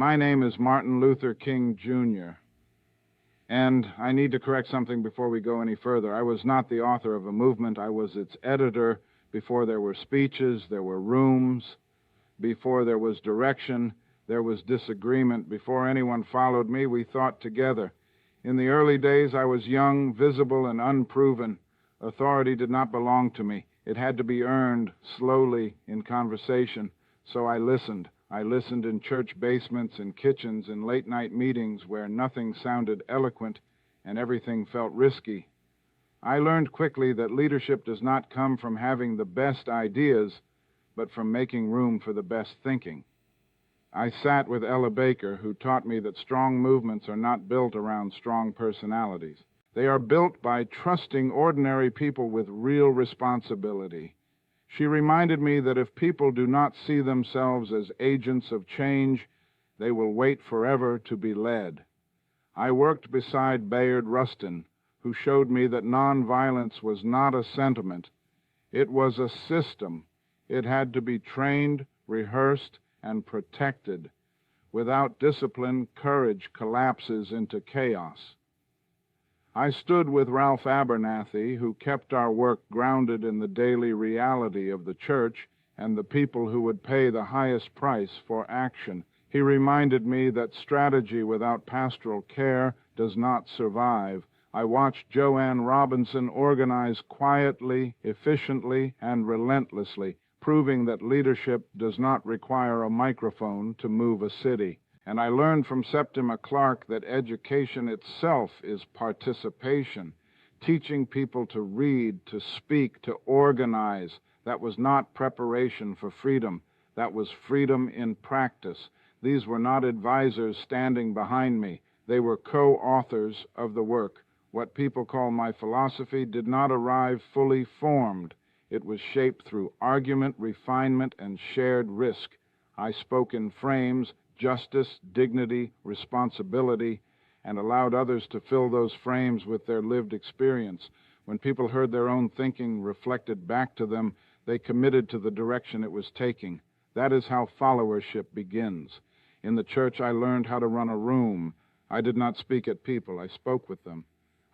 My name is Martin Luther King, Jr., and I need to correct something before we go any further. I was not the author of a movement. I was its editor before there were speeches, there were rooms, before there was direction, there was disagreement. Before anyone followed me, we thought together. In the early days, I was young, visible, and unproven. Authority did not belong to me. It had to be earned slowly in conversation, so I listened. I listened in church basements, in kitchens, in late-night meetings where nothing sounded eloquent and everything felt risky. I learned quickly that leadership does not come from having the best ideas, but from making room for the best thinking. I sat with Ella Baker, who taught me that strong movements are not built around strong personalities. They are built by trusting ordinary people with real responsibility. She reminded me that if people do not see themselves as agents of change, they will wait forever to be led. I worked beside Bayard Rustin, who showed me that nonviolence was not a sentiment. It was a system. It had to be trained, rehearsed, and protected. Without discipline, courage collapses into chaos. I stood with Ralph Abernathy, who kept our work grounded in the daily reality of the church and the people who would pay the highest price for action. He reminded me that strategy without pastoral care does not survive. I watched Joanne Robinson organize quietly, efficiently, and relentlessly, proving that leadership does not require a microphone to move a city. And I learned from Septima Clark that education itself is participation, teaching people to read, to speak, to organize. That was not preparation for freedom. That was freedom in practice. These were not advisors standing behind me. They were co-authors of the work. What people call my philosophy did not arrive fully formed. It was shaped through argument, refinement, and shared risk. I spoke in frames, justice, dignity, responsibility, and allowed others to fill those frames with their lived experience. When people heard their own thinking reflected back to them, they committed to the direction it was taking. That is how followership begins. In the church, I learned how to run a room. I did not speak at people. I spoke with them.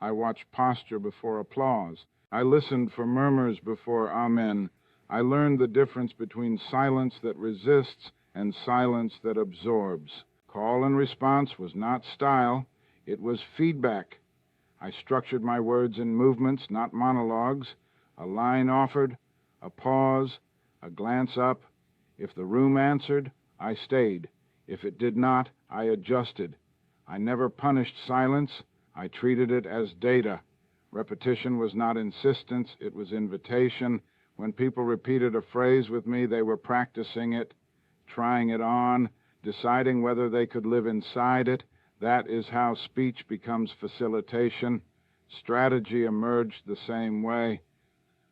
I watched posture before applause. I listened for murmurs before amen. I learned the difference between silence that resists and silence that absorbs. Call and response was not style. It was feedback. I structured my words in movements, not monologues. A line offered, a pause, a glance up. If the room answered, I stayed. If it did not, I adjusted. I never punished silence. I treated it as data. Repetition was not insistence, it was invitation. When people repeated a phrase with me, they were practicing it, trying it on, deciding whether they could live inside it. That is how speech becomes facilitation. Strategy emerged the same way.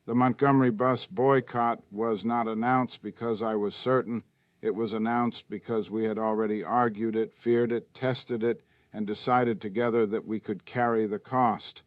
The Montgomery bus boycott was not announced because I was certain. It was announced because we had already argued it, feared it, tested it, and decided together that we could carry the cost.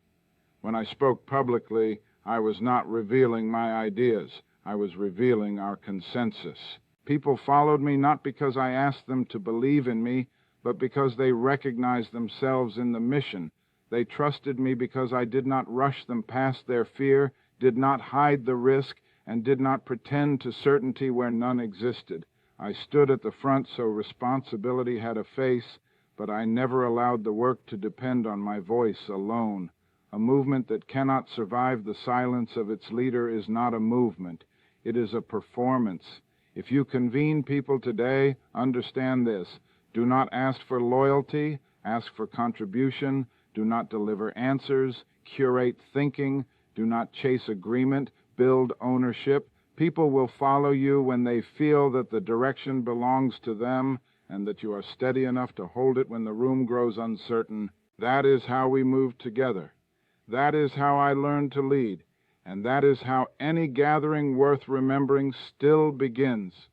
When I spoke publicly, I was not revealing my ideas. I was revealing our consensus. People followed me not because I asked them to believe in me, but because they recognized themselves in the mission. They trusted me because I did not rush them past their fear, did not hide the risk, and did not pretend to certainty where none existed. I stood at the front so responsibility had a face, but I never allowed the work to depend on my voice alone. A movement that cannot survive the silence of its leader is not a movement. It is a performance. If you convene people today, understand this. Do not ask for loyalty, ask for contribution. Do not deliver answers, curate thinking. Do not chase agreement, build ownership. People will follow you when they feel that the direction belongs to them and that you are steady enough to hold it when the room grows uncertain. That is how we move together. That is how I learned to lead. And that is how any gathering worth remembering still begins.